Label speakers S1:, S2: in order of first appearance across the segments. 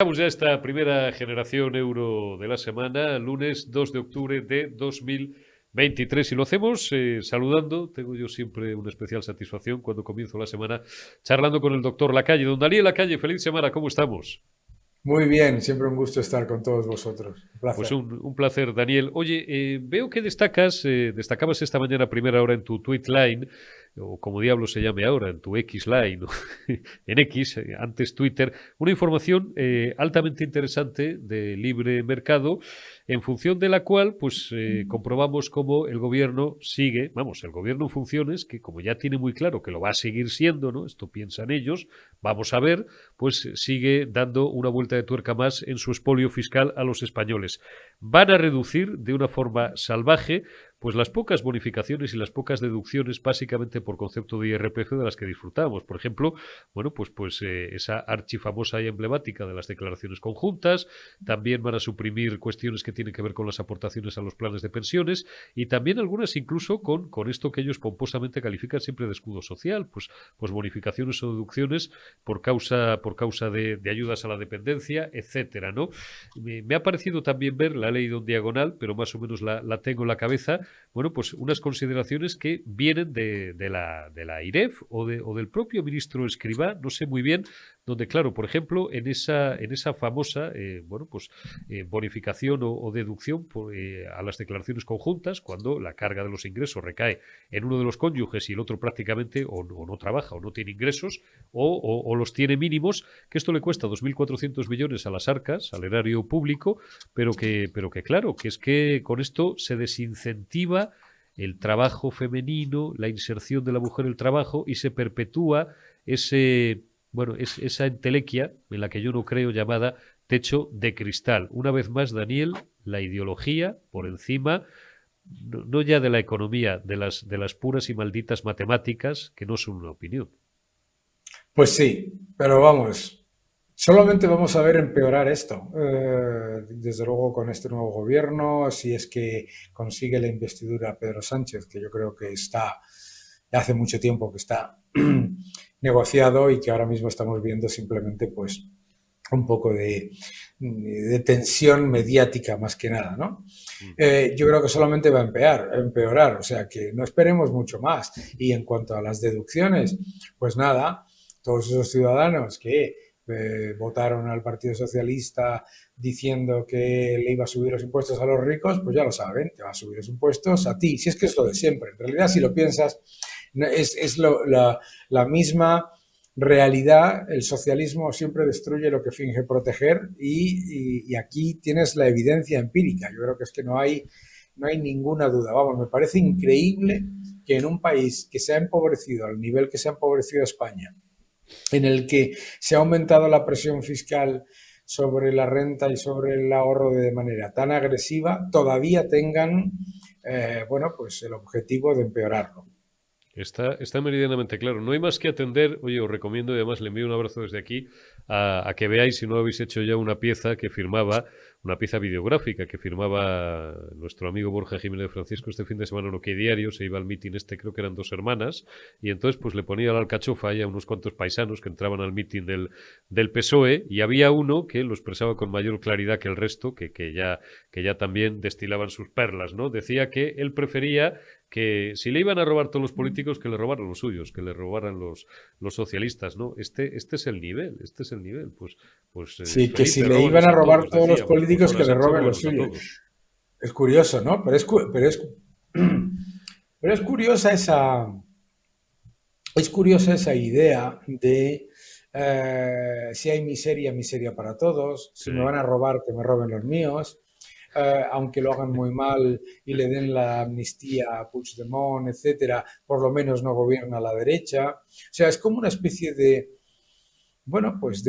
S1: Estamos ya esta primera generación euro de la semana, lunes 2 de octubre de 2023. Y lo hacemos saludando. Tengo yo siempre una especial satisfacción cuando comienzo la semana charlando con el doctor Lacalle. Don Daniel Lacalle, feliz semana, ¿cómo estamos?
S2: Muy bien, siempre un gusto estar con todos vosotros. Un
S1: Pues
S2: placer.
S1: un placer, Daniel. Oye, veo que destacabas esta mañana a primera hora en tu tweet line, o como diablo se llame ahora, en tu X line, en X, antes Twitter, una información altamente interesante de libre mercado, en función de la cual, pues, comprobamos cómo el gobierno sigue, vamos, el gobierno en funciones, que como ya tiene muy claro que lo va a seguir siendo, ¿no? Esto piensan ellos, vamos a ver, pues sigue dando una vuelta de tuerca más en su expolio fiscal a los españoles. Van a reducir de una forma salvaje pues las pocas bonificaciones y las pocas deducciones básicamente por concepto de IRPF de las que disfrutamos. Por ejemplo, bueno, esa archifamosa y emblemática de las declaraciones conjuntas, también van a suprimir cuestiones que tienen que ver con las aportaciones a los planes de pensiones y también algunas incluso con esto que ellos pomposamente califican siempre de escudo social, pues bonificaciones o deducciones por causa de ayudas a la dependencia, etcétera, ¿no? Me ha parecido también ver, la he leído en diagonal, pero más o menos la tengo en la cabeza, bueno, pues unas consideraciones que vienen de la IREF o del propio ministro Escrivá, no sé muy bien, donde, claro, por ejemplo, en esa famosa bonificación o deducción a las declaraciones conjuntas, cuando la carga de los ingresos recae en uno de los cónyuges y el otro prácticamente o no trabaja o no tiene ingresos o los tiene mínimos, que esto le cuesta 2.400 millones a las arcas, al erario público, pero que claro, que es que con esto se desincentiva el trabajo femenino, la inserción de la mujer en el trabajo y se perpetúa esa entelequia en la que yo no creo llamada techo de cristal. Una vez más, Daniel, la ideología por encima no ya de la economía, de las puras y malditas matemáticas que no son una opinión.
S2: Pues sí, pero vamos, solamente vamos a ver empeorar esto. Desde luego con este nuevo gobierno, si es que consigue la investidura Pedro Sánchez, que yo creo que está, ya hace mucho tiempo que está negociado y que ahora mismo estamos viendo simplemente pues un poco de tensión mediática más que nada, ¿no? Yo creo que solamente va a empeorar, o sea que no esperemos mucho más. Y en cuanto a las deducciones, pues nada, todos esos ciudadanos que votaron al Partido Socialista diciendo que le iba a subir los impuestos a los ricos, pues ya lo saben, te va a subir los impuestos a ti, si es que es lo de siempre. En realidad, si lo piensas, la misma realidad. El socialismo siempre destruye lo que finge proteger y aquí tienes la evidencia empírica. Yo creo que es que no hay ninguna duda. Vamos, me parece increíble que en un país que se ha empobrecido al nivel que se ha empobrecido España, en el que se ha aumentado la presión fiscal sobre la renta y sobre el ahorro de manera tan agresiva, todavía tengan, bueno, pues el objetivo de empeorarlo.
S1: Está meridianamente claro. No hay más que atender. Oye, os recomiendo y además le envío un abrazo desde aquí a que veáis, si no habéis hecho ya una pieza que firmaba, una pieza videográfica que firmaba nuestro amigo Borja Jiménez de Francisco este fin de semana en OK Diario. Se iba al mitin creo que eran dos hermanas, y entonces pues le ponía la alcachofa ahí a unos cuantos paisanos que entraban al mitin del PSOE y había uno que lo expresaba con mayor claridad que el resto, que ya también destilaban sus perlas, ¿no? Decía que él prefería que si le iban a robar todos los políticos, que le robaran los suyos, que le robaran los socialistas, ¿no? Este es el nivel, este es el nivel.
S2: Sí, que si
S1: Felipe,
S2: le iban
S1: róbanos
S2: a
S1: a
S2: robar
S1: todos,
S2: todos los
S1: decíamos, pues
S2: políticos,
S1: ahora
S2: que le
S1: Sánchez,
S2: roben los
S1: róbanos a
S2: suyos.
S1: todos.
S2: Es curioso, ¿no? Pero es curiosa esa idea de si hay miseria, miseria para todos, si me
S1: Sí.
S2: van a robar, que me roben los míos, aunque lo hagan muy mal y le den la amnistía a Puigdemont, etcétera, por lo menos no gobierna la derecha. O sea, es como una especie de, bueno, pues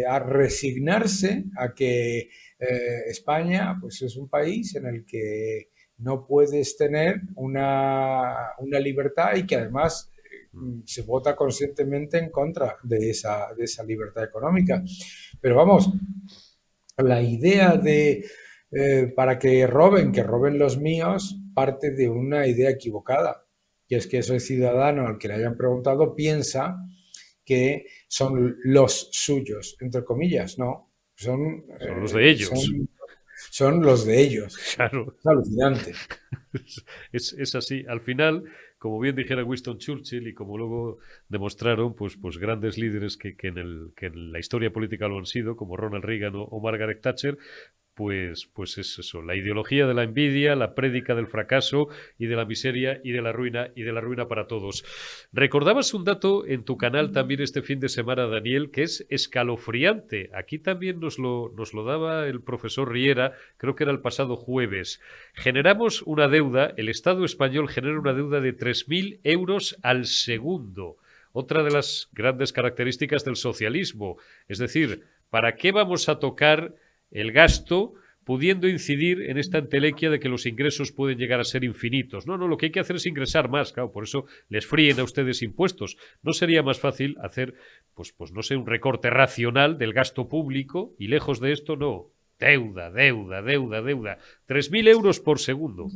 S2: a resignarse a que España pues es un país en el que no puedes tener una libertad y que además se vota conscientemente en contra de esa libertad económica. Pero vamos, la idea de para que roben los míos, parte de una idea equivocada, que es que ese ciudadano al que le hayan preguntado piensa que son los suyos, entre comillas, ¿no?
S1: Son los de ellos.
S2: son los de ellos.
S1: Claro.
S2: Es alucinante.
S1: Es así. Al final, como bien dijera Winston Churchill y como luego demostraron pues grandes líderes que en la historia política lo han sido, como Ronald Reagan o Margaret Thatcher, pues es eso, la ideología de la envidia, la prédica del fracaso y de la miseria y de la ruina para todos. Recordabas un dato en tu canal también este fin de semana, Daniel, que es escalofriante. Aquí también nos lo daba el profesor Riera, creo que era el pasado jueves. Generamos una deuda, el Estado español genera una deuda de 3.000 euros al segundo. Otra de las grandes características del socialismo. Es decir, ¿para qué vamos a tocar el gasto pudiendo incidir en esta entelequia de que los ingresos pueden llegar a ser infinitos? No, lo que hay que hacer es ingresar más, claro, por eso les fríen a ustedes impuestos. ¿No sería más fácil hacer, pues no sé, un recorte racional del gasto público y lejos de esto, no? Deuda. 3.000 euros por segundo.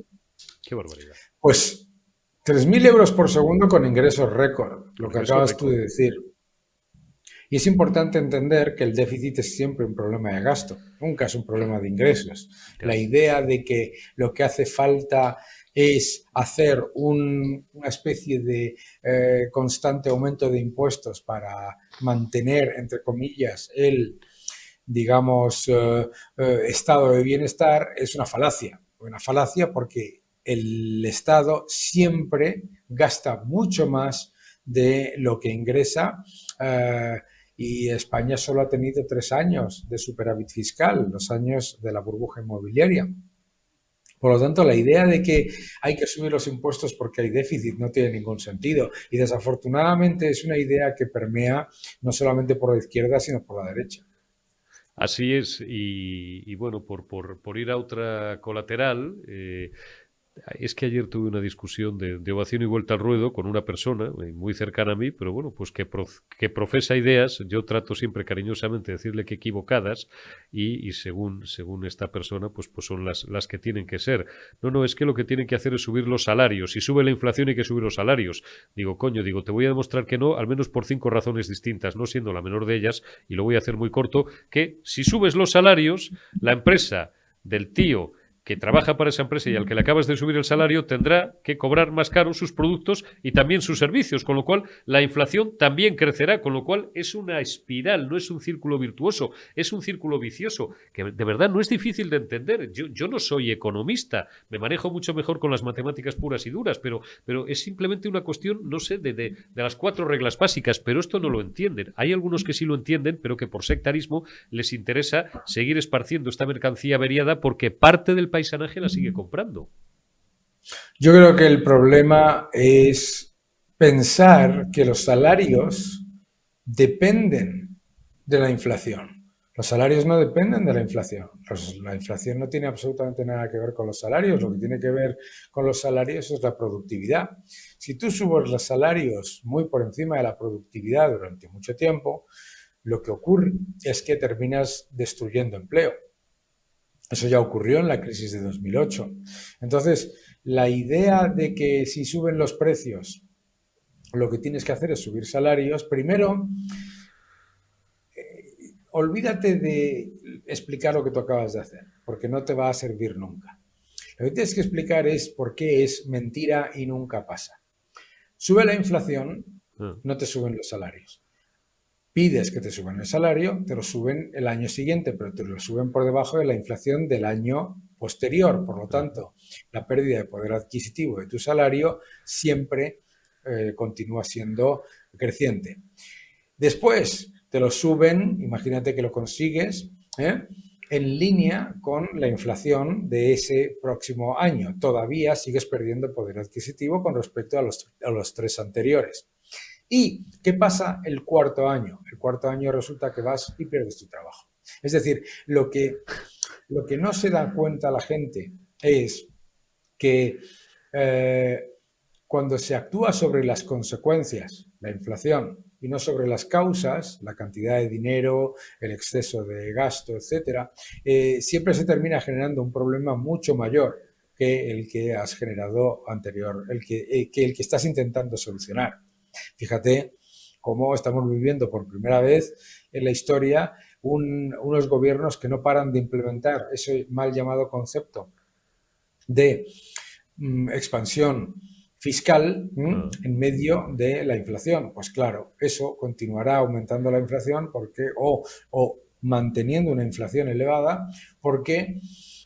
S1: Qué barbaridad.
S2: Pues 3.000 euros por segundo con ingresos récord, lo que acabas tú de decir. Y es importante entender que el déficit es siempre un problema de gasto, nunca es un problema de ingresos. La idea de que lo que hace falta es hacer una especie de constante aumento de impuestos para mantener, entre comillas, el, digamos, estado de bienestar es una falacia. Una falacia porque el Estado siempre gasta mucho más de lo que ingresa. Y España solo ha tenido 3 años de superávit fiscal, los años de la burbuja inmobiliaria. Por lo tanto, la idea de que hay que subir los impuestos porque hay déficit no tiene ningún sentido. Y desafortunadamente es una idea que permea no solamente por la izquierda, sino por la derecha.
S1: Así es. Y bueno, por ir a otra colateral, es que ayer tuve una discusión de ovación y vuelta al ruedo con una persona muy cercana a mí, pero bueno, pues que profesa ideas. Yo trato siempre cariñosamente de decirle que equivocadas y según esta persona, pues son las que tienen que ser. No, es que lo que tienen que hacer es subir los salarios. Si sube la inflación hay que subir los salarios. Digo, te voy a demostrar que no, al menos por 5 razones distintas, no siendo la menor de ellas, y lo voy a hacer muy corto, que si subes los salarios, la empresa del tío que trabaja para esa empresa y al que le acabas de subir el salario tendrá que cobrar más caro sus productos y también sus servicios, con lo cual la inflación también crecerá, con lo cual es una espiral, no es un círculo virtuoso, es un círculo vicioso, que de verdad no es difícil de entender. Yo no soy economista, me manejo mucho mejor con las matemáticas puras y duras, pero es simplemente una cuestión, no sé, de las 4 reglas básicas, pero esto no lo entienden. Hay algunos que sí lo entienden, pero que por sectarismo les interesa seguir esparciendo esta mercancía averiada porque parte del paisanaje la sigue comprando.
S2: Yo creo que el problema es pensar que los salarios dependen de la inflación. Los salarios no dependen de la inflación. La inflación no tiene absolutamente nada que ver con los salarios. Lo que tiene que ver con los salarios es la productividad. Si tú subes los salarios muy por encima de la productividad durante mucho tiempo, lo que ocurre es que terminas destruyendo empleo. Eso ya ocurrió en la crisis de 2008. Entonces, la idea de que si suben los precios, lo que tienes que hacer es subir salarios, primero, olvídate de explicar lo que tú acabas de hacer, porque no te va a servir nunca. Lo que tienes que explicar es por qué es mentira y nunca pasa. Sube la inflación, no te suben los salarios. Pides que te suban el salario, te lo suben el año siguiente, pero te lo suben por debajo de la inflación del año posterior. Por lo tanto, la pérdida de poder adquisitivo de tu salario siempre continúa siendo creciente. Después te lo suben, imagínate que lo consigues, en línea con la inflación de ese próximo año. Todavía sigues perdiendo poder adquisitivo con respecto a los 3 anteriores. ¿Y qué pasa el 4.º año? El 4.º año resulta que vas y pierdes tu trabajo. Es decir, lo que no se da cuenta la gente es que cuando se actúa sobre las consecuencias, la inflación, y no sobre las causas, la cantidad de dinero, el exceso de gasto, etcétera, siempre se termina generando un problema mucho mayor que el que has generado anterior, que el que estás intentando solucionar. Fíjate cómo estamos viviendo por primera vez en la historia unos gobiernos que no paran de implementar ese mal llamado concepto de expansión fiscal en medio de la inflación. Pues claro, eso continuará aumentando la inflación o manteniendo una inflación elevada porque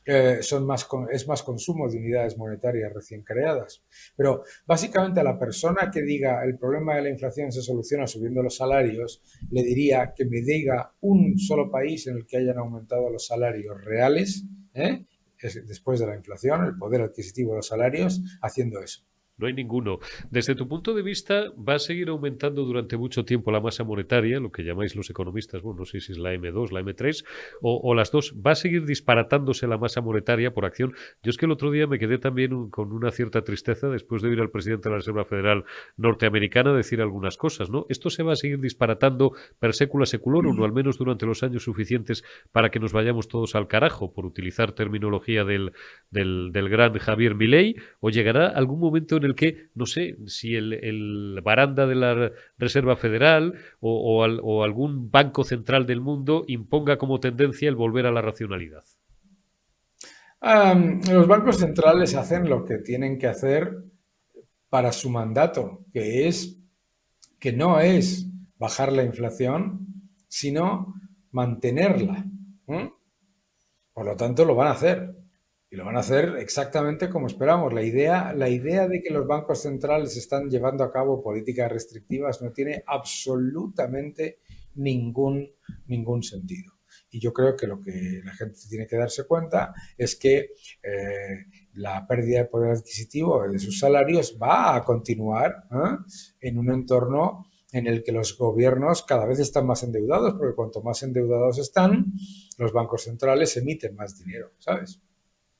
S2: es más consumo de unidades monetarias recién creadas. Pero básicamente a la persona que diga el problema de la inflación se soluciona subiendo los salarios, le diría que me diga un solo país en el que hayan aumentado los salarios reales, después de la inflación, el poder adquisitivo de los salarios, haciendo eso.
S1: No hay ninguno. Desde tu punto de vista, ¿va a seguir aumentando durante mucho tiempo la masa monetaria, lo que llamáis los economistas, bueno, no sé si es la M2, la M3, o las dos? ¿Va a seguir disparatándose la masa monetaria por acción? Yo es que el otro día me quedé también con una cierta tristeza después de oír al presidente de la Reserva Federal norteamericana decir algunas cosas, ¿no? ¿Esto se va a seguir disparatando per secula seculorum, o al menos durante los años suficientes para que nos vayamos todos al carajo, por utilizar terminología del gran Javier Milei, o llegará algún momento en el que, no sé, si el baranda de la Reserva Federal o algún banco central del mundo imponga como tendencia el volver a la racionalidad?
S2: Los bancos centrales hacen lo que tienen que hacer para su mandato, que no es bajar la inflación, sino mantenerla. Por lo tanto, lo van a hacer. Y lo van a hacer exactamente como esperamos. La idea de que los bancos centrales están llevando a cabo políticas restrictivas no tiene absolutamente ningún sentido. Y yo creo que lo que la gente tiene que darse cuenta es que la pérdida de poder adquisitivo de sus salarios va a continuar en un entorno en el que los gobiernos cada vez están más endeudados, porque cuanto más endeudados están, los bancos centrales emiten más dinero, ¿sabes?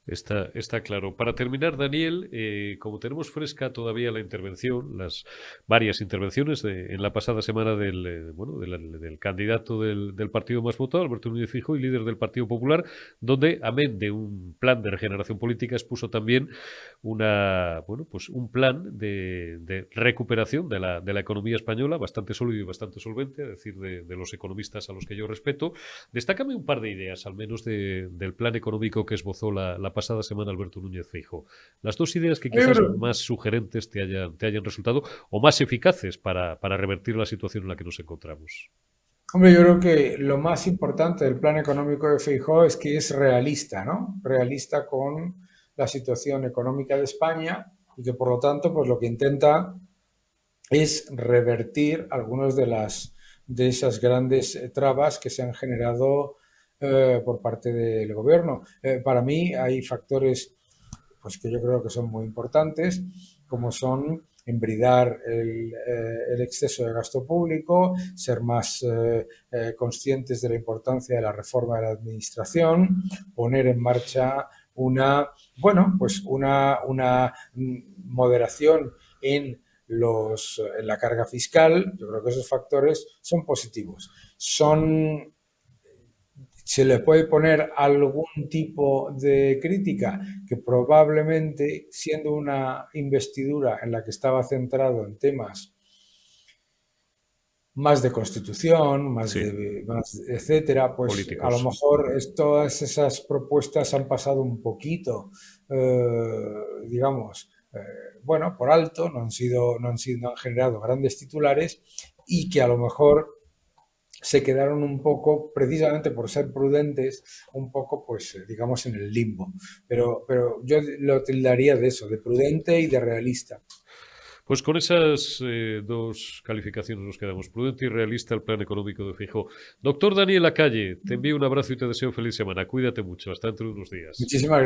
S1: Está claro. Para terminar, Daniel, como tenemos fresca todavía la intervención, las varias intervenciones en la pasada semana del candidato del partido más votado, Alberto Núñez Feijóo, y líder del Partido Popular, donde, amén de un plan de regeneración política, expuso también un plan de recuperación de la economía española, bastante sólido y bastante solvente, a decir de los economistas a los que yo respeto. Destácame un par de ideas, al menos del plan económico que esbozó la pasada semana Alberto Núñez Feijóo. Las dos ideas que quizás más sugerentes te hayan resultado o más eficaces para revertir la situación en la que nos encontramos.
S2: Hombre, yo creo que lo más importante del plan económico de Feijóo es que es realista, ¿no? Realista con la situación económica de España y que por lo tanto, pues lo que intenta es revertir algunas de esas grandes trabas que se han generado por parte del gobierno. Para mí hay factores pues, que yo creo que son muy importantes, como son embridar el exceso de gasto público, ser más conscientes de la importancia de la reforma de la administración, poner en marcha una moderación en la carga fiscal. Yo creo que esos factores son positivos. Se le puede poner algún tipo de crítica, que probablemente, siendo una investidura en la que estaba centrado en temas más de constitución, más etcétera, pues políticos. A lo mejor todas esas propuestas han pasado un poquito, por alto, no han generado grandes titulares y que a lo mejor se quedaron un poco, precisamente por ser prudentes, un poco, pues, digamos, en el limbo. Pero yo lo tildaría de eso, de prudente y de realista.
S1: Pues con esas dos calificaciones nos quedamos. Prudente y realista el plan económico de Feijóo. Doctor Daniel Lacalle, te envío un abrazo y te deseo feliz semana. Cuídate mucho. Hasta dentro de unos días.
S2: Muchísimas gracias.